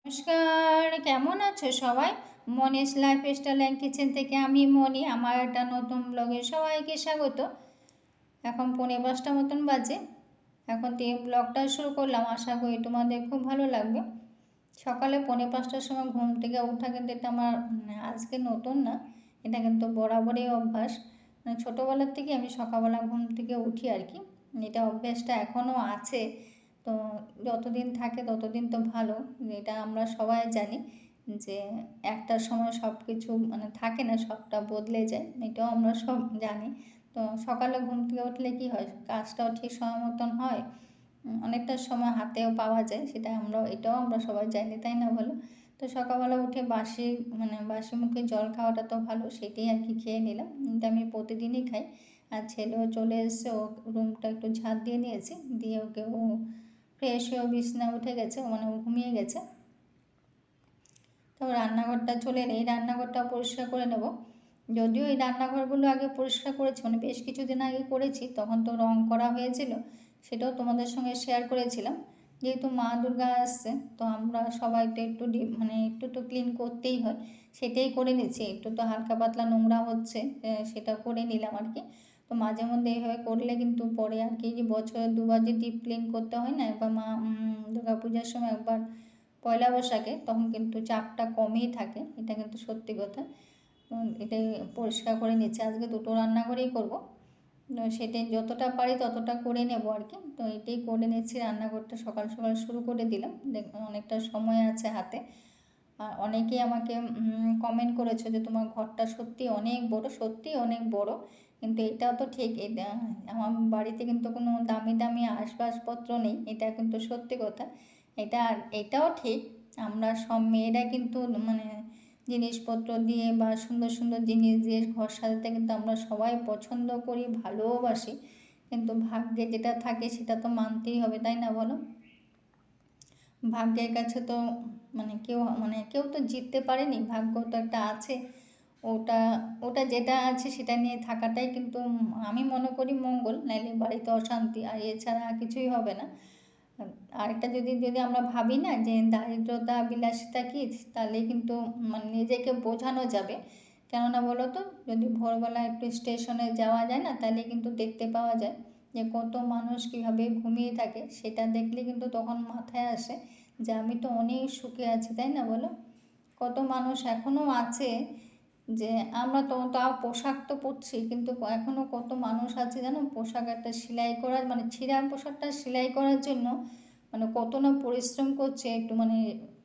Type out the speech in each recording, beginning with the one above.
নমস্কার, কেমন আছো সবাই? মনীষ লাইফস্টাইল অ্যান্ড কিচেন থেকে আমি মনি। আমার একটা নতুন ব্লগে সবাইকে স্বাগত। এখন 4:45 মতন বাজে। এখন থেকে ব্লগটা শুরু করলাম, আশা করি তোমাদের খুব ভালো লাগবে। সকালে 4:45টার সময় ঘুম থেকে ওঠা কিন্তু এটা আমার আজকে নতুন না, এটা কিন্তু বরাবরই অভ্যাস। ছোটোবেলার থেকে আমি সকালবেলা ঘুম থেকে উঠি আর কি। এটা অভ্যাসটা এখনও আছে। তো যতদিন থাকে ততদিন তো ভালো, এটা আমরা সবাই জানি যে একটার সময় সব কিছু থাকে না, সবটা বদলে যায়, এটাও আমরা সব জানি। তো সকালে ঘুম থেকে উঠলে কি হয়, কাজটাও ঠিক সময় মতন হয়, অনেকটা সময় হাতেও পাওয়া যায়, এটাও আমরা সবাই জানি, তাই না বলো? তো সকালবেলা উঠে বাসি মুখে জল খাওয়াটা তো ভালো, সেটাই আর কি খেয়ে নিলাম। এটা আমি প্রতিদিনই খাই। আর ছেলেও চলে এসছে, ও রুমটা একটু ঝাঁট দিয়ে নিয়েছি, দিয়ে ও ফ্রেশ হয়ে বিছানা উঠে গেছে, ও ঘুমিয়ে গেছে। তো রান্নাঘরটা চলে এলে এই রান্নাঘরটা পরিষ্কার করে নেব। যদিও এই রান্নাঘরগুলো আগে পরিষ্কার করেছি, বেশ কিছুদিন আগে করেছি, তখন তো রং করা হয়েছিল, সেটাও তোমাদের সঙ্গে শেয়ার করেছিলাম। যেহেতু মা দুর্গা আসছে, তো আমরা সবাই তো একটু তো ক্লিন করতেই হয়, সেটাই করে নিচ্ছি। একটু তো হালকা পাতলা নোংরা হচ্ছে, সেটা করে নিলাম আর কি। তো মাঝে মধ্যে এইভাবে করলে কিন্তু পরে আর কি, যে বছরে দুবার যে ডিপ ক্লিন করতে হয় না, একবার মা দুর্গা পূজার সময়, একবার পয়লা বৈশাখে, তখন কিন্তু চাপটা কমই থাকে, এটা কিন্তু সত্যি কথা। এটাই পরিষ্কার করে নিচ্ছে, আজকে দুটো রান্নাঘরেই করবো, তো সেটাই যতটা পারি ততটা করে নেব আর কি। তো এটাই করে নিচ্ছি, রান্নাঘরটা সকাল সকাল শুরু করে দিলাম, অনেকটা সময় আছে হাতে। আর অনেকেই আমাকে কমেন্ট করেছো যে তোমার ঘরটা সত্যি অনেক বড়, সত্যি অনেক বড়, কিন্তু এটাও তো ঠিক, এটা আমার বাড়িতে কিন্তু কোনো দামি দামি আসবাবপত্র নেই, এটা কিন্তু সত্যি কথা। এটাও ঠিক, আমরা সব মেয়েরা কিন্তু জিনিসপত্র দিয়ে বা সুন্দর সুন্দর জিনিস দিয়ে ঘর সাজাতে কিন্তু আমরা সবাই পছন্দ করি, ভালোবাসি, কিন্তু ভাগ্যে যেটা থাকে সেটা তো মানতেই হবে, তাই না বলো? ভাগ্যের কাছে তো কেউ তো জিততে পারেনি, ভাগ্য তো একটা আছে, ওটা ওটা যেটা আছে সেটা নিয়ে থাকাটাই কিন্তু আমি মনে করি মঙ্গল, নাইলে বাড়িতে অশান্তি, আর এছাড়া কিছুই হবে না। আরেকটা যদি যদি আমরা ভাবি না যে দারিদ্রতা বিলাসিতা কী, তাহলে কিন্তু নিজেকে বোঝানো যাবে। কেননা বলো তো, যদি ভোরবেলা একটু স্টেশনে যাওয়া যায় না, তাহলে কিন্তু দেখতে পাওয়া যায় যে কত মানুষ কীভাবে ঘুমিয়ে থাকে, সেটা দেখলে কিন্তু তখন মাথায় আসে যে আমি তো অনেক সুখে আছি, তাই না বলো? কত মানুষ এখনও আছে, যে আমরা তো তাও পোশাক তো পরছি, কিন্তু এখনও কত মানুষ আছে জানো, পোশাক একটা সেলাই করার ছিঁড়া পোশাকটা সেলাই করার জন্য কত না পরিশ্রম করছে, একটু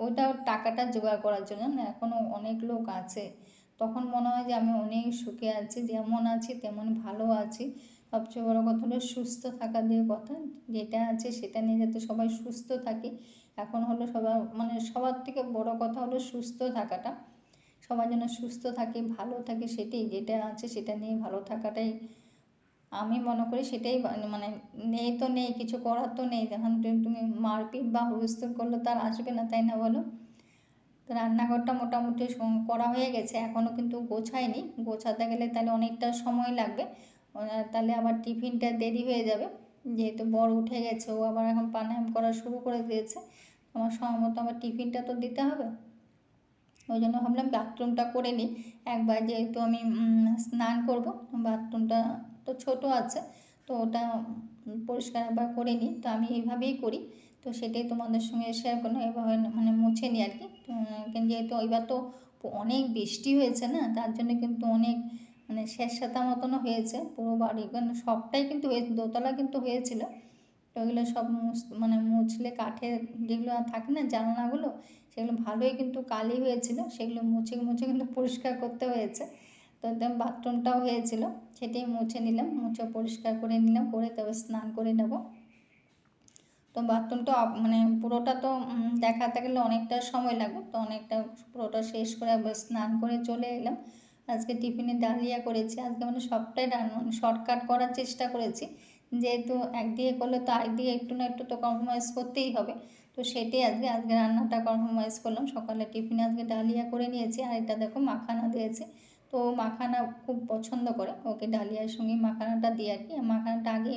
ওইটা টাকাটা জোগাড় করার জন্য না, এখনও অনেক লোক আছে। তখন মনে হয় যে আমি অনেক সুখে আছি, যেমন আছি তেমন ভালো আছি। সবচেয়ে বড় কথা হলো সুস্থ থাকা দিয়ে কথা, যেটা আছে সেটা নিয়ে যাতে সবাই সুস্থ থাকি। এখন হলো সবার থেকে বড় কথা হলো সুস্থ থাকাটা, সবাই যেন সুস্থ থাকে, ভালো থাকে, সেটাই যেটা আছে সেটা নিয়ে ভালো থাকাটাই আমি মনে করি, সেটাই নেই তো নেই, কিছু করার তো নেই, যখন তুমি মারপিট বা হুলস্থুল করলে তার আসবে না, তাই না বলো? তো রান্নাঘরটা মোটামুটি করা হয়ে গেছে, এখনও কিন্তু গোছায়নি, গোছাতে গেলে তাহলে অনেকটা সময় লাগবে, তাহলে আবার টিফিনটা দেরি হয়ে যাবে, যেহেতু বর উঠে গেছে, ও আবার এখন প্রাণায়াম করা শুরু করে দিয়েছে, আমার সময় মতো আবার টিফিনটা তো দিতে হবে। ওই জন্য ভাবলাম বাথরুমটা করে নিই একবার, যেহেতু আমি স্নান করব, বাথরুমটা তো ছোট আছে, তো ওটা পরিষ্কার একবার করে নিই, তো আমি এইভাবেই করি। তো সেটাই তোমাদের সঙ্গে শেয়ার করলাম, এভাবে মুছে নিই আর কি। যেহেতু এবার তো অনেক বৃষ্টি হয়েছে না, তার জন্য কিন্তু অনেক স্যাঁতস্যাঁতা মতনও হয়েছে পুরো বাড়ি, সবটাই কিন্তু হয়েছে, দোতলা কিন্তু হয়েছিল, তো ওগুলো সব মুছলে কাঠের যেগুলো থাকে না জানলাগুলো, সেগুলো ভালোই কিন্তু কালি হয়েছিল, সেগুলো মুছে মুছে কিন্তু পরিষ্কার করতে হয়েছে। তো একদম বাথরুমটাও হয়েছিল, সেটাই মুছে নিলাম, মুছে পরিষ্কার করে নিলাম, করে তবে স্নান করে নেব। তো বাথরুমটা পুরোটা তো দেখাতে গেলে অনেকটা সময় লাগবে, তো অনেকটা পুরোটা শেষ করে একবার স্নান করে চলে এলাম। আজকে টিফিনে ডালিয়া করেছি, আজকে সবটাই শর্টকাট করার চেষ্টা করেছি, যেহেতু একদিকে করলে তো আরেকদিকে একটু না একটু তো কম্প্রোমাইজ করতেই হবে, তো সেটাই আজকে রান্নাটা কম্প্রোমাইজ করলাম। সকালে টিফিনে আজকে ডালিয়া করে নিয়েছি, আর এটা দেখো মাখানা দিয়েছি, তো মাখানা খুব পছন্দ করে, ওকে ডালিয়ার সঙ্গে মাখানাটা দিই আর কি। মাখানাটা আগে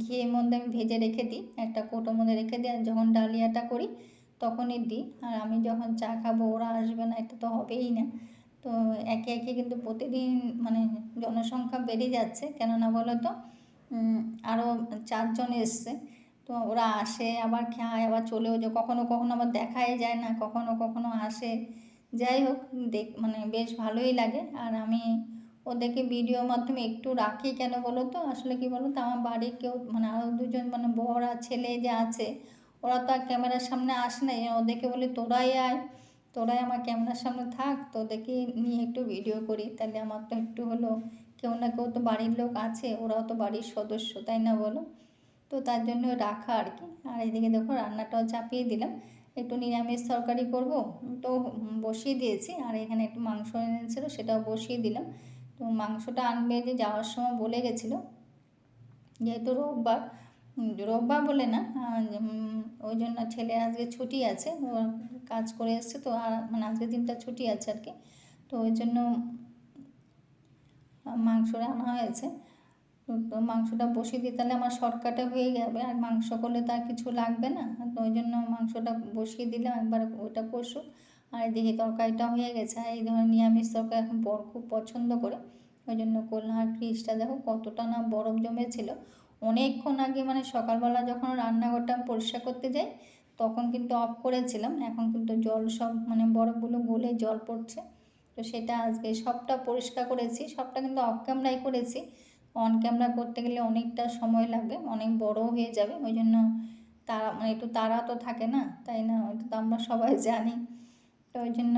ঘিয়ের মধ্যে আমি ভেজে রেখে দিই, একটা কৌটোর মধ্যে রেখে দিই, আর যখন ডালিয়াটা করি তখনই দিই। আর আমি যখন চা খাবো ওরা আসবে না, এটা তো হবেই না। তো একে একে কিন্তু প্রতিদিন মানে জনসংখ্যা বেড়ে যাচ্ছে, কেননা বলো তো আরও 4 জন এসছে। তো ওরা আসে আবার খায় আবার চলেও যায়, কখনো কখনো আবার দেখাই যায় না, কখনো কখনো আসে। যাই হোক, মানে বেশ ভালোই লাগে। আর আমি ওদেরকে ভিডিওর মাধ্যমে একটু রাখি কেন বলো তো, আসলে কি বলো তো, আমার বাড়ির কেউ মানে আরও 2জন মানে বর আর ছেলে যে আছে, ওরা তো আর ক্যামেরার সামনে আসে না। ওদেরকে বলি তোরাই আয়, তোরাই আমার ক্যামেরার সামনে থাক, তো ওদেরকে নিয়ে একটু ভিডিও করি, তাহলে আমার তো একটু হলো কেউ না কেউ তো বাড়ির লোক আছে, ওরাও তো বাড়ির সদস্য, তাই না বলো? তো তার জন্য রাখা আর কি। আর এদিকে দেখো রান্নাটাও চাপিয়ে দিলাম, একটু নিরামিষ তরকারি করব, তো বসিয়ে দিয়েছি। আর এখানে একটু মাংস এনেছিল, সেটাও বসিয়ে দিলাম। তো মাংসটা আনবে যে যাওয়ার সময় বলে গেছিলো, যেহেতু রোববার, রোববার বলে না, ওই জন্য ছেলে আজকে ছুটি আছে, ও কাজ করে এসছে, তো আর মানে আজকের দিনটা ছুটি আছে আর কি। তো ওই জন্য মাংসটা আনা হয়েছে। তো মাংসটা বসিয়ে দিই, তাহলে আমার শর্টকাটে হয়ে যাবে, আর মাংস করলে তো আর কিছু লাগবে না। তো ওই জন্য মাংসটা বসিয়ে দিলাম, একবার ওইটা কষুক। আর এদিকে তরকারিটা হয়ে গেছে। আর এই ধরনের নিরামিষ তরকারি এখন বর খুব পছন্দ করে, ওই জন্য করলাম। আর ফ্রিজটা দেখো কতটা না বরফ জমেছিল অনেকক্ষণ আগে, মানে সকালবেলা যখন রান্নাঘরটা আমি পরিষ্কার করতে যাই তখন কিন্তু অফ করেছিলাম, এখন কিন্তু জল সব মানে বরফগুলো গলে জল পড়ছে। তো সেটা আজকে সবটা পরিষ্কার করেছি, সবটা কিন্তু অফ ক্যামেরায় করেছি, অন ক্যামেরা করতে গেলে অনেকটা সময় লাগবে, অনেক বড় হয়ে যাবে, ওই জন্য তারা মানে একটু তাড়া তো থাকে না, তাই না, ওইটা তো আমরা সবাই জানি। তো ওই জন্য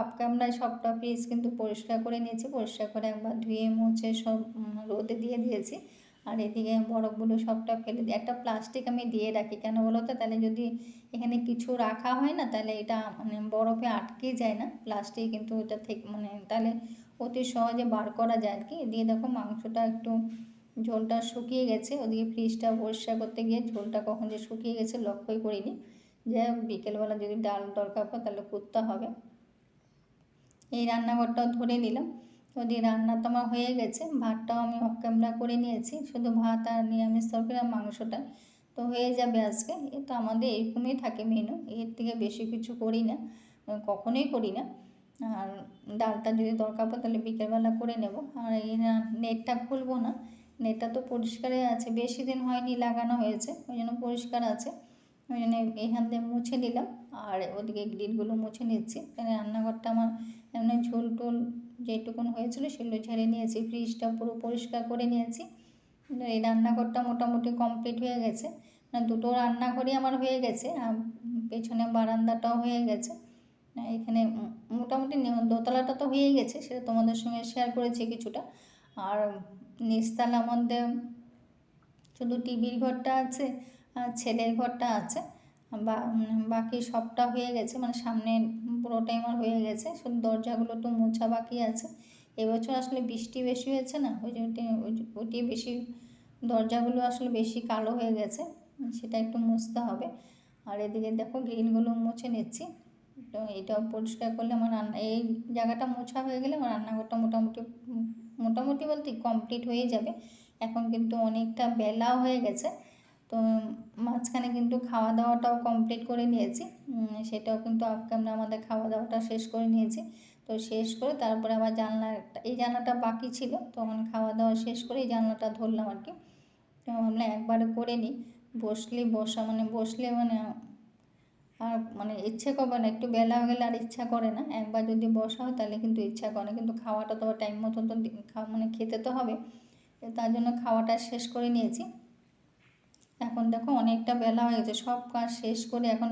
অফ ক্যামেরায় সবটা ফ্রিজ কিন্তু পরিষ্কার করে নিয়েছি, পরিষ্কার করে একবার ধুয়ে মুছে সব রোদে দিয়ে দিয়েছি। আর এদিকে বরফগুলো সবটা ফেলে দিই, একটা প্লাস্টিক আমি দিয়ে রাখি, কেন বলো তো, তাহলে যদি এখানে কিছু রাখা হয় না তাহলে এটা মানে বরফে আটকে যায় না প্লাস্টিক, কিন্তু এটা থেকে মানে তাহলে অতি সহজে বার করা যায় আর কি। দিয়ে দেখো মাংসটা একটু ঝোলটা শুকিয়ে গেছে, ওদিকে ফ্রিজটা পরিষ্কার করতে গিয়ে ঝোলটা কখন যে শুকিয়ে গেছে লক্ষ্যই করিনি। যাই হোক, বিকেলবেলা যদি ডাল দরকার পড়ে তাহলে করতে হবে। এই রান্নাঘরটাও ধরে নিলাম। ওদিকে রান্না তো আমার হয়ে গেছে, ভাতটাও আমি অফ ক্যামেরা করে নিয়েছি, শুধু ভাত আর নিরামিষ তরকারি আর মাংসটা তো হয়ে যাবে আজকে। এ তো আমাদের এরকমই থাকে মেনু, এর থেকে বেশি কিছু করি না, কখনোই করি না। আর ডালটা যদি দরকার পড়ে তাহলে বিকেলবেলা করে নেব। আর এই নেটটা খুলবো না, নেটটা তো পরিষ্কারই আছে, বেশি দিন হয়নি লাগানো হয়েছে, ওই জন্য পরিষ্কার আছে। ওই জন্য এখান দিয়ে মুছে নিলাম, আর ওদিকে গ্রিলগুলো মুছে নিচ্ছি, কারণ রান্নাঘরটা আমার এমনি ঝোল টোল যেটুকুন হয়েছিল সেগুলো ঝেড়ে নিয়েছি, ফ্রিজটা পুরো পরিষ্কার করে নিয়েছি। এই রান্নাঘরটা মোটামুটি কমপ্লিট হয়ে গেছে, মানে দুটো রান্নাঘরই আমার হয়ে গেছে, আর পেছনে বারান্দাটাও হয়ে গেছে। এখানে মোটামুটি দোতলাটা তো হয়েই গেছে, সেটা তোমাদের সঙ্গে শেয়ার করেছি কিছুটা। আর নিচতলার মধ্যে শুধু টিভির ঘরটা আছে আর ছেলের ঘরটা আছে, বাকি সবটা হয়ে গেছে, মানে সামনে পুরোটাই আমার হয়ে গেছে, শুধু দরজাগুলো একটু মোছা বাকি আছে। এবছর আসলে বৃষ্টি বেশি হয়েছে না, ওই জন্য ওইটি বেশি, দরজাগুলো আসলে বেশি কালো হয়ে গেছে, সেটা একটু মুছতে হবে। আর এদিকে দেখো গ্রিলগুলো মুছে নিচ্ছি। তো এটাও পরিষ্কার করলে আমার এই জায়গাটা মোছা হয়ে গেলে আমার রান্নাঘরটা মোটামুটি মোটামুটি বলতে কমপ্লিট হয়ে যাবে। এখন কিন্তু অনেকটা বেলাও হয়ে গেছে, তো মাঝখানে কিন্তু খাওয়া দাওয়াটাও কমপ্লিট করে নিয়েছি, সেটাও কিন্তু অফ ক্যামেরা আমাদের খাওয়া দাওয়াটা শেষ করে নিয়েছি। তো শেষ করে তারপরে আবার এই জানলাটা বাকি ছিল, তখন খাওয়া দাওয়া শেষ করে এই জানলাটা ধরলাম আর কি। তো আমরা একবারে করে নিই, বসলে মানে আর মানে ইচ্ছে করবে না, একটু বেলা হয়ে গেলে আর ইচ্ছা করে না, একবার যদি বসা হয় তাহলে কিন্তু ইচ্ছা করে, কিন্তু খাওয়াটা তো টাইম মতো তো মানে খেতে তো হবে, তার জন্য খাওয়াটা শেষ করে নিয়েছি। এখন দেখো অনেকটা বেলা হয়ে গেছে, সব কাজ শেষ করে এখন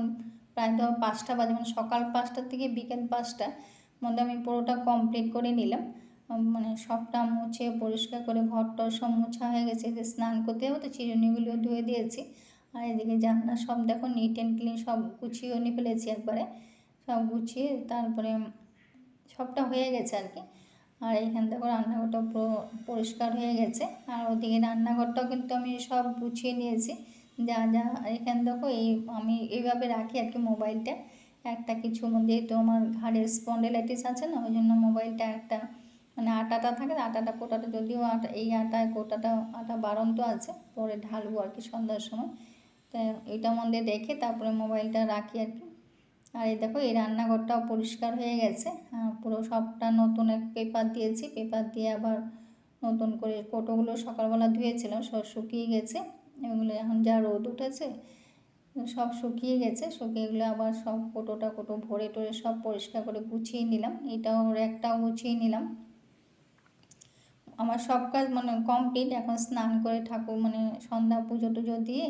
প্রায় ধরো 5টা বাজে, মানে সকাল 5টার থেকে বিকেল 5টার মধ্যে আমি পুরোটা কমপ্লিট করে নিলাম। মানে সবটা মুছে পরিষ্কার করে ঘরটার সব মোছা হয়ে গেছে, যে স্নান করতে হবে তো চিরুনিগুলো ধুয়ে দিয়েছি। আর এদিকে জানলা সব দেখো নিট অ্যান্ড ক্লিন, সব গুছিয়েও নিয়ে ফেলেছি একবারে, সব গুছিয়ে তারপরে সবটা হয়ে গেছে আর কি। আর এইখান থেকে রান্নাঘরটা পুরো পরিষ্কার হয়ে গেছে, আর ওদিকে রান্নাঘরটাও কিন্তু আমি সব গুছিয়ে নিয়েছি। যা যা এখানে দেখো আমি এইভাবে রাখি আর কি মোবাইলটা, একটা কিছু যেহেতু আমার ঘাড়ের স্পন্ডিলাইটিস আছে না, ওই জন্য মোবাইলটা একটা মানে আটাটা থাকে না, আটাটা কোটাটা, যদিও এই আটায় কোটাটা আটা বাড়ন্ত আছে, পরে ঢালবো আর কি সন্ধ্যার সময়, তো এইটার মধ্যে রেখে তারপরে মোবাইলটা রাখি আর কি। আর এই দেখো এই রান্নাঘরটাও পরিষ্কার হয়ে গেছে, পুরো সবটা নতুন এক পেপার দিয়েছি, পেপার দিয়ে আবার নতুন করে কোটোগুলো সকালবেলা ধুয়েছিলাম, সব শুকিয়ে গেছে। এগুলো এখন যা রোদ উঠেছে সব শুকিয়ে গেছে, শুকিয়ে এগুলো আবার সব কোটো ভরে টরে সব পরিষ্কার করে গুছিয়ে নিলাম। এটাও একটাও গুছিয়ে নিলাম। আমার সব কাজ মানে কমপ্লিট। এখন স্নান করে ঠাকুর মানে সন্ধ্যা পুজো টুজো দিয়ে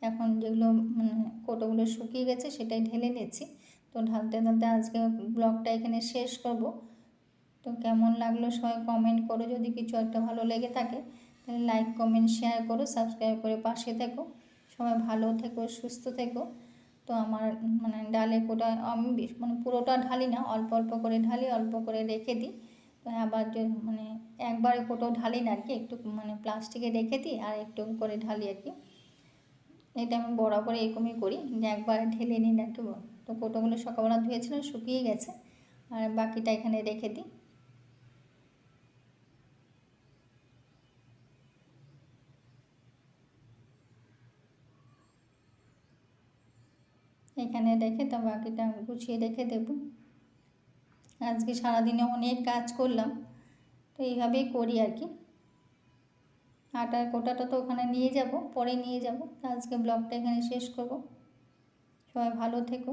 এখন যেগুলো মানে কোটোগুলো শুকিয়ে গেছে সেটাই ঢেলে নিচ্ছি। তো ঢালতে ঢালতে আজকে ব্লগটা এখানে শেষ করব। তো কেমন লাগলো সবাই কমেন্ট করো, যদি কিছু একটা ভালো লেগে থাকে তাহলে লাইক কমেন্ট শেয়ার করো, সাবস্ক্রাইব করে পাশে থেকো। সবাই ভালো থেকো, সুস্থ থেকো। তো আমার মানে ডালে কোটা আমি মানে পুরোটা ঢালি না, অল্প অল্প করে ঢালি, অল্প করে রেখে দিই। তো আবার মানে একবারে কোটো ঢালি না আর কি, একটু মানে প্লাস্টিকে রেখে দিই আর একটু করে ঢালি আর কি। এটা আমি বরাবর এরকমই করি, যে একবার ঢেলে নিই না আর কি। তো কোটোগুলো সকালবেলা ধুয়েছিলাম, শুকিয়ে গেছে, আর বাকিটা এখানে রেখে দিই। এখানে রেখে তো বাকিটা গুছিয়ে রেখে দেবো। আজকে সারাদিনে অনেক কাজ করলাম, তো এইভাবেই করি আর কি। আটার কোটাটা তো ওখানে নিয়ে যাব, পরে নিয়ে যাব। আজকে ব্লগটা এখানে শেষ করব। সবাই ভালো থেকো।